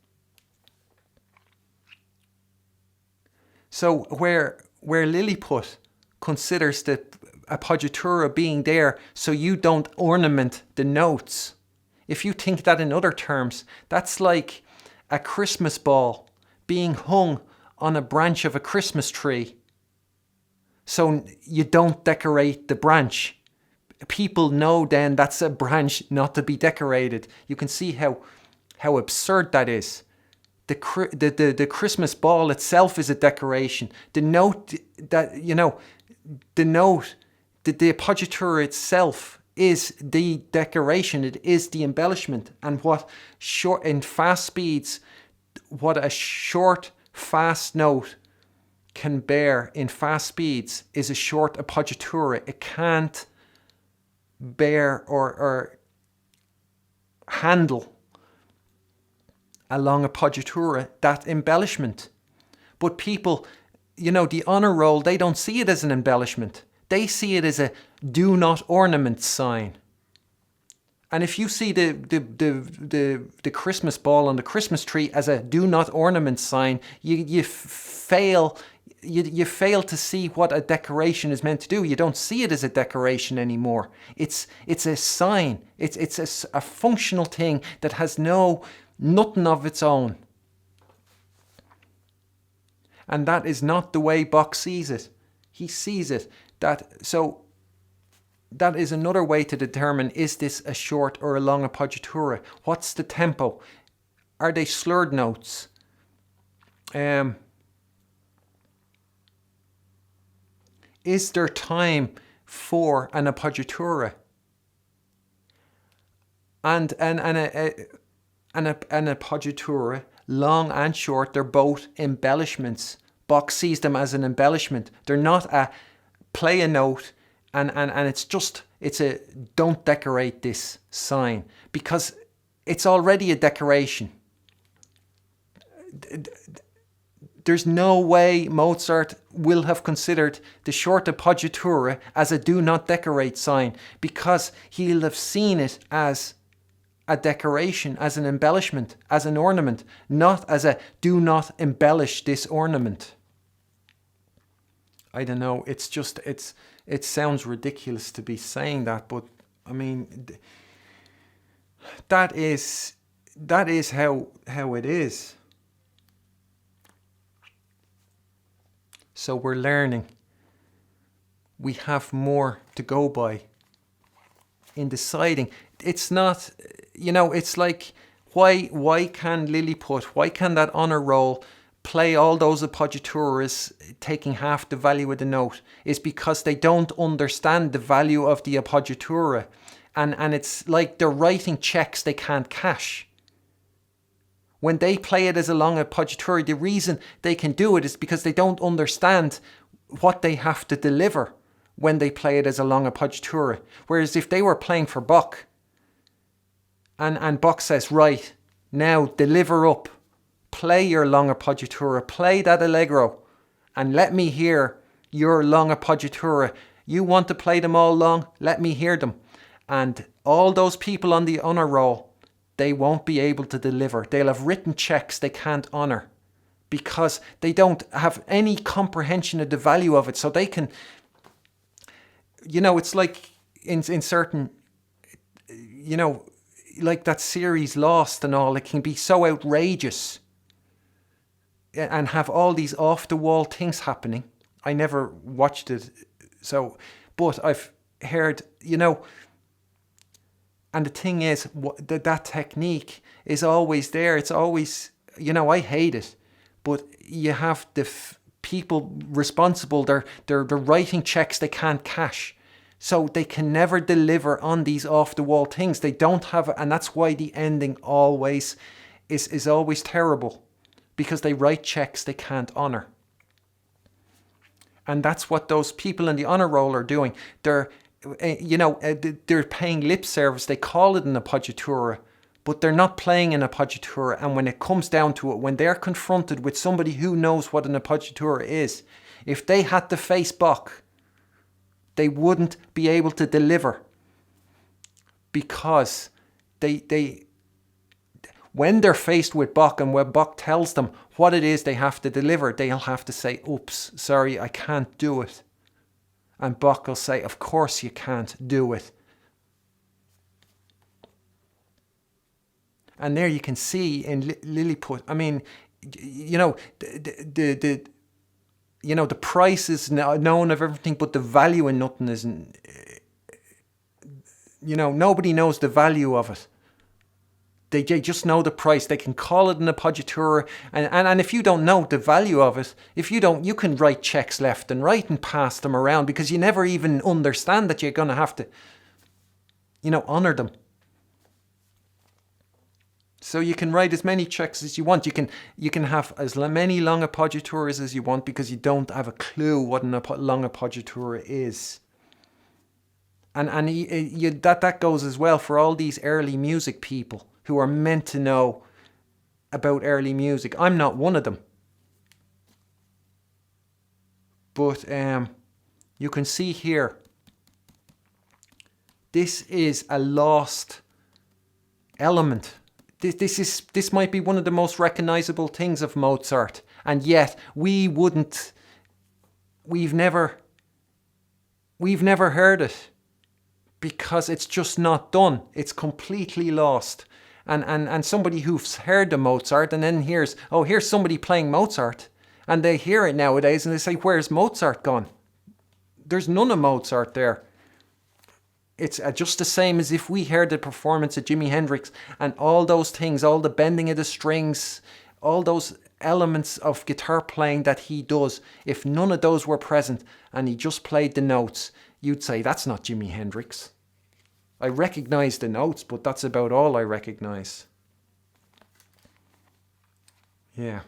So where Lilliput considers the appoggiatura being there so you don't ornament the notes, if you think that in other terms, that's like a Christmas ball being hung on a branch of a Christmas tree, so you don't decorate the branch people know then that's a branch not to be decorated. You can see how absurd that is. The Christmas ball itself is a decoration. The note that, the appoggiatura itself is the decoration. It is the embellishment. And what in fast speeds, what a short, fast note can bear in fast speeds is a short appoggiatura. It can't bear or handle a long appoggiatura, that embellishment. But people, the honor roll, they don't see it as an embellishment. They see it as a do not ornament sign. And if you see the Christmas ball on the Christmas tree as a do not ornament sign, you fail to see what a decoration is meant to do. You don't see it as a decoration anymore. It's a sign. It's a functional thing that has nothing of its own. And that is not the way Bach sees it. He sees it so that is another way to determine, is this a short or a long appoggiatura? What's the tempo? Are they slurred notes? Is there time for an appoggiatura? And an appoggiatura, long and short, they're both embellishments. Bach sees them as an embellishment. They're not a play a note and it's a don't decorate this sign, because it's already a decoration. There's no way Mozart will have considered the short appoggiatura as a do not decorate sign, because he'll have seen it as a decoration, as an embellishment, as an ornament, not as a do not embellish this ornament. I don't know, it sounds ridiculous to be saying that, but I mean, that is how it is. So we're learning. We have more to go by in deciding. It's not, it's like, why can Lilliput, why can that honor roll play all those appoggiaturas taking half the value of the note? Is because they don't understand the value of the appoggiatura. And it's like they're writing checks they can't cash. When they play it as a long appoggiatura, the reason they can do it is because they don't understand what they have to deliver when they play it as a long appoggiatura. Whereas if they were playing for Bach, and Bach says, right, now deliver up, play your long appoggiatura, play that allegro, and let me hear your long appoggiatura. You want to play them all long? Let me hear them. And all those people on the honor roll, they won't be able to deliver. They'll have written checks they can't honor because they don't have any comprehension of the value of it. So they can, it's like in certain, like that series Lost and all, it can be so outrageous and have all these off-the-wall things happening. I never watched it, but I've heard, and the thing is, that technique is always there. It's always, I hate it, but you have the people responsible. They're writing checks they can't cash. So they can never deliver on these off-the-wall things. They don't have, and that's why the ending always is always terrible, because they write checks they can't honor. And that's what those people in the honor roll are doing. They're paying lip service. They call it an appoggiatura, but they're not playing an appoggiatura. And when it comes down to it, when they're confronted with somebody who knows what an appoggiatura is, if they had to face Bach, they wouldn't be able to deliver, because when they're faced with Bach and when Bach tells them what it is they have to deliver, they'll have to say, oops, sorry, I can't do it. And Bach will say, of course you can't do it. And there you can see in Lilliput, I mean, the price is known of everything, but the value in nothing isn't. nobody knows the value of it. They just know the price. They can call it an appoggiatura, and if you don't know the value of it, you can write checks left and right and pass them around because you never even understand that you're going to have to, honor them. So you can write as many checks as you want. You can have as many long appoggiaturas as you want because you don't have a clue what a long appoggiatura is. And that goes as well for all these early music people who are meant to know about early music. I'm not one of them. But you can see here, this is a lost element. This might be one of the most recognizable things of Mozart, and yet we've never heard it because it's just not done. It's completely lost. And somebody who's heard the Mozart and then here's somebody playing Mozart, and they hear it nowadays and they say, where's Mozart gone? There's none of Mozart there. It's just the same as if we heard the performance of Jimi Hendrix and all those things, all the bending of the strings, all those elements of guitar playing that he does. If none of those were present and he just played the notes, you'd say, that's not Jimi Hendrix. I recognize the notes, but that's about all I recognize. Yeah.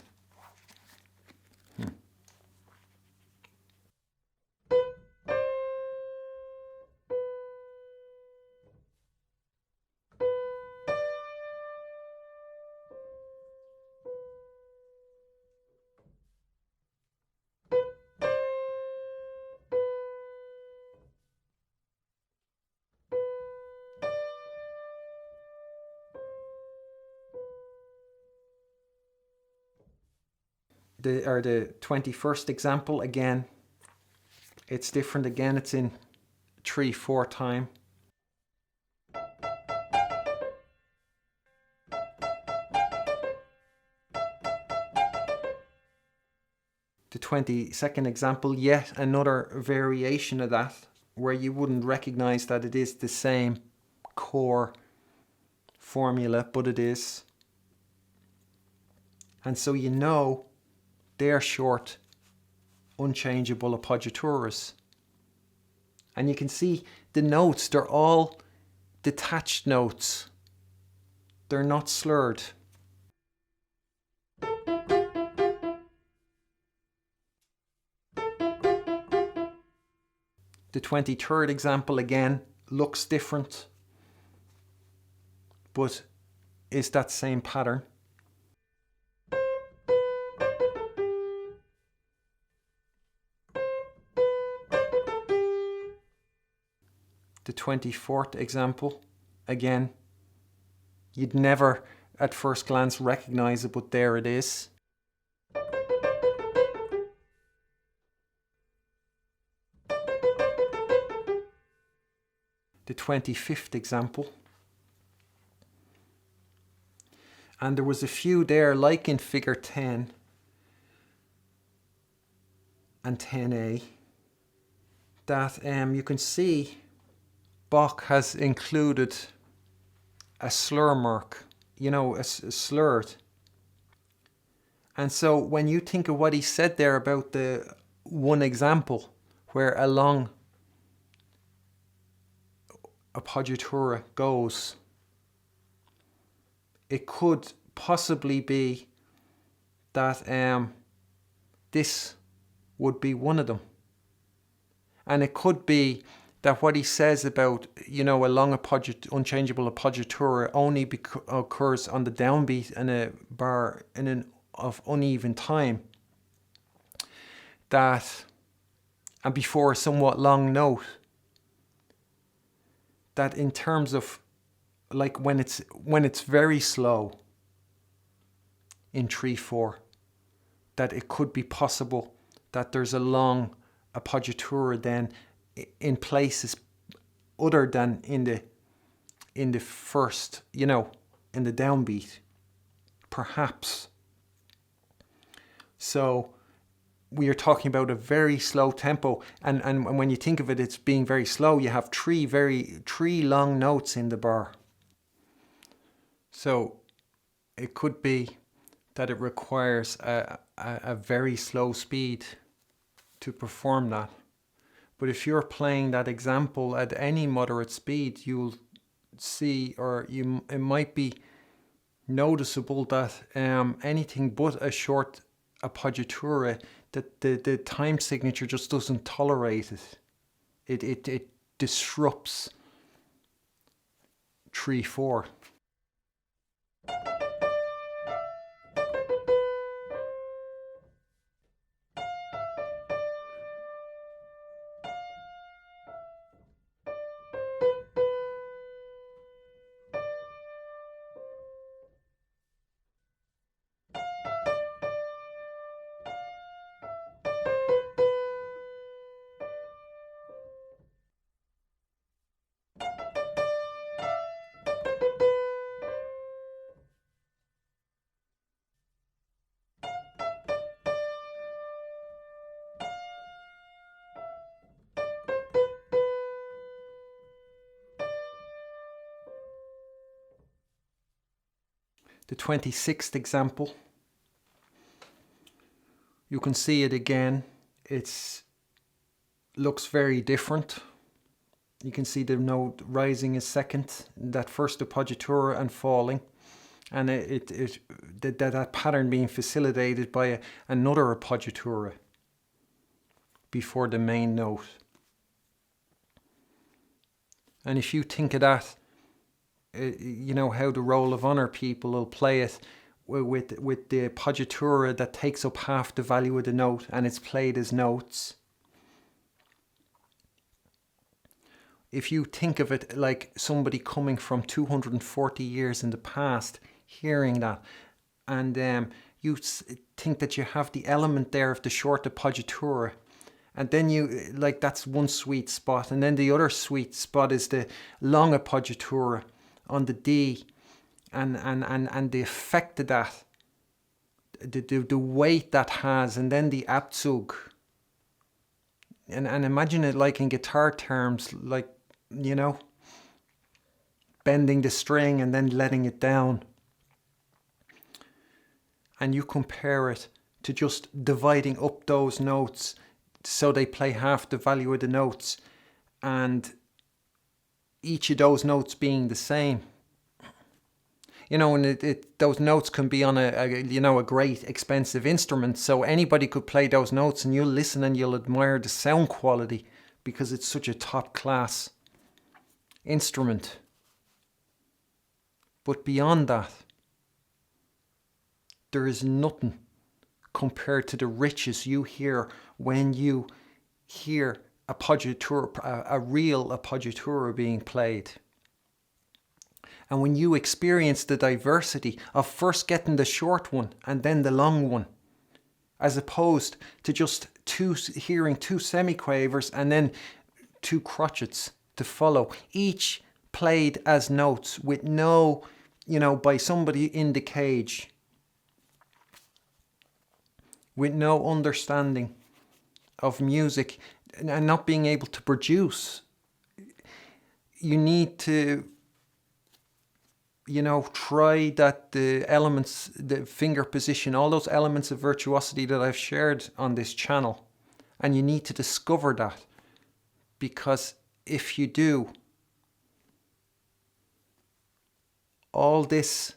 The 21st example, again, it's different again. It's in 3/4 time. The 22nd example, yet another variation of that, where you wouldn't recognize that it is the same core formula, but it is. And so they're short, unchangeable appoggiaturas. And you can see the notes, they're all detached notes. They're not slurred. The 23rd example again looks different, but is that same pattern. The 24th example, again, you'd never at first glance recognize it, but there it is. The 25th example. And there was a few there, like in figure 10 and 10a, that you can see Bach has included a slur mark, a slurred. And so when you think of what he said there about the one example where a long appoggiatura goes, it could possibly be that this would be one of them. And it could be that what he says about, a long unchangeable appoggiatura only occurs on the downbeat in a bar of uneven time. And before a somewhat long note. That in terms of, like when it's very slow in 3/4, that it could be possible that there's a long appoggiatura then in places other than in the first, in the downbeat, perhaps. So we are talking about a very slow tempo, and when you think of it, it's being very slow. You have three long notes in the bar. So it could be that it requires a very slow speed to perform that. But if you're playing that example at any moderate speed, you'll see, or it might be noticeable that anything but a short appoggiatura, that the time signature just doesn't tolerate it. It disrupts 3/4. The 26th example, you can see it again. It looks very different. You can see the note rising a second, that first appoggiatura, and falling, and that pattern being facilitated by another appoggiatura before the main note. And if you think of that, you know how the Roll of Honor people will play it with the appoggiatura that takes up half the value of the note, and it's played as notes. If you think of it like somebody coming from 240 years in the past, hearing that, and you think that you have the element there of the short appoggiatura, and then you, like, that's one sweet spot, and then the other sweet spot is the long appoggiatura on the D, and the effect of that, the weight that has, and then the Abzug. And imagine it like in guitar terms, like, you know, bending the string and then letting it down. And you compare it to just dividing up those notes so they play half the value of the notes, and each of those notes being the same. You know, and those notes can be on a great expensive instrument, so anybody could play those notes, and you'll listen and you'll admire the sound quality because it's such a top class instrument. But beyond that, there is nothing compared to the riches you hear when you hear appoggiatura, a real appoggiatura being played. And when you experience the diversity of first getting the short one and then the long one, as opposed to just hearing two semiquavers and then two crotchets to follow, each played as notes with no, by somebody in the cage, with no understanding of music and not being able to produce. You need to, try that the elements, the finger position, all those elements of virtuosity that I've shared on this channel. And you need to discover that, because if you do, all this,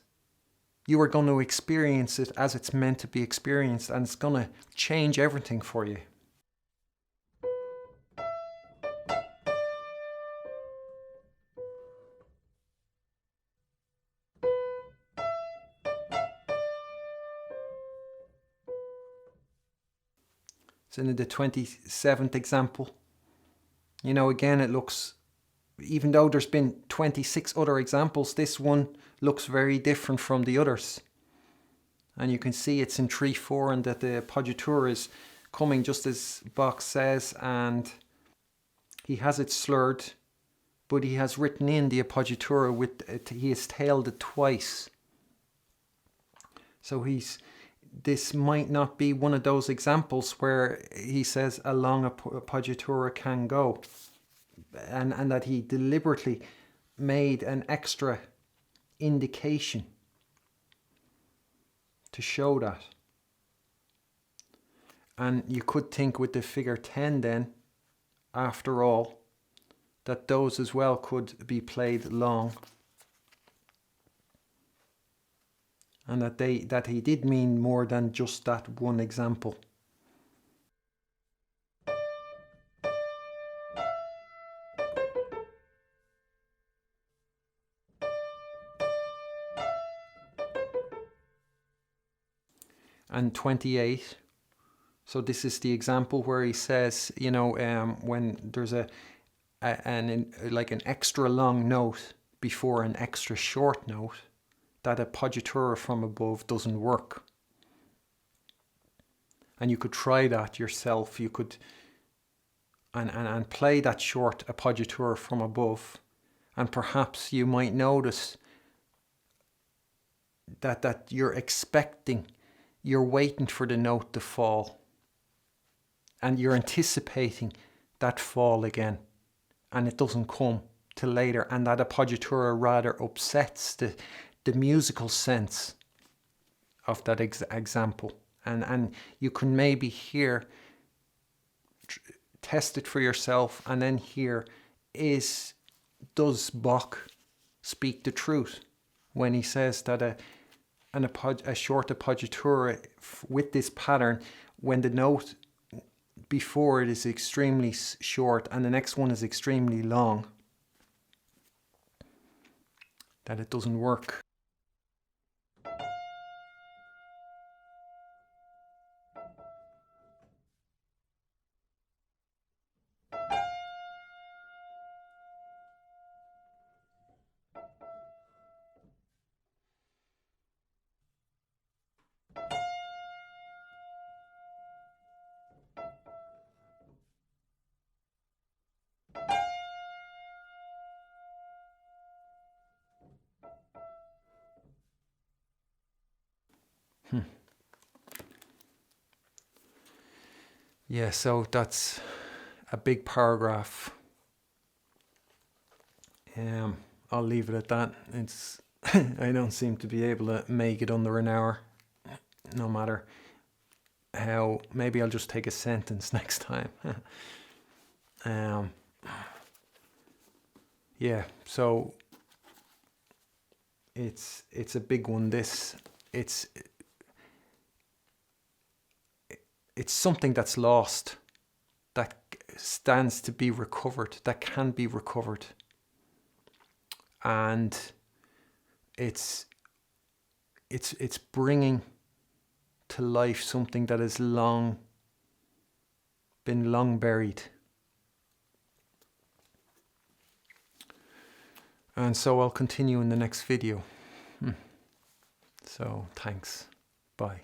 you are going to experience it as it's meant to be experienced, and it's going to change everything for you. So in the 27th example, again, it looks, even though there's been 26 other examples, this one looks very different from the others. And you can see it's in 3/4, and that the appoggiatura is coming just as Bach says, and he has it slurred, but he has written in the appoggiatura with it, he has tailed it twice. So this might not be one of those examples where he says a long appoggiatura can go, and that he deliberately made an extra indication to show that. And you could think with the figure 10 then, after all, that those as well could be played long, and that he did mean more than just that one example. And 28, so this is the example where he says, you know, when there's like an extra long note before an extra short note, that appoggiatura from above doesn't work. And you could try that yourself. You could and play that short appoggiatura from above, and perhaps you might notice that you're waiting for the note to fall, and you're anticipating that fall again, and it doesn't come till later, and that appoggiatura rather upsets the musical sense of that example. And you can maybe hear, test it for yourself, and then hear, does Bach speak the truth when he says that a short appoggiatura with this pattern, when the note before it is extremely short and the next one is extremely long, that it doesn't work. Yeah, so that's a big paragraph. I'll leave it at that. It's I don't seem to be able to make it under an hour, no matter how. Maybe I'll just take a sentence next time. Yeah, so it's a big one. It's something that's lost, that stands to be recovered, that can be recovered. And it's bringing to life something that has been long buried. And so I'll continue in the next video. So thanks. Bye.